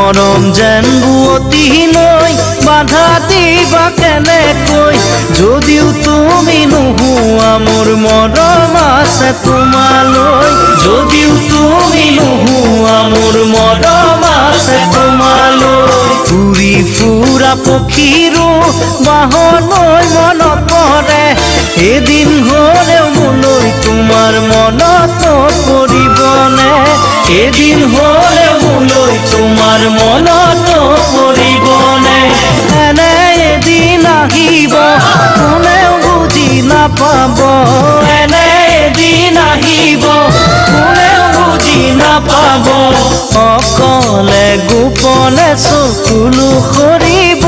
মৰম যেন বুৱতী নৈ বাধা দিবা কেনেকৈ যদিও তুমি নোহোৱা মোৰ মৰম আছে তোমালৈ যদিও তুমি নোহোৱা মোৰ মৰম আছে তোমালৈ উৰি ফুৰা পক্ষীৰো বাহলৈ মনত পৰে এদিন হ'লেও মোলৈ তোমাৰ মনত পৰিবনে এদিন হ'লেও মোলৈ তোমাৰ মনত পৰিবনে এনে এদিন আহিব কোনেও বুজি নাপাব এনে এদিন আহিব কোনেও বুজি নাপাব অকলে গোপনে চকুলো সৰিব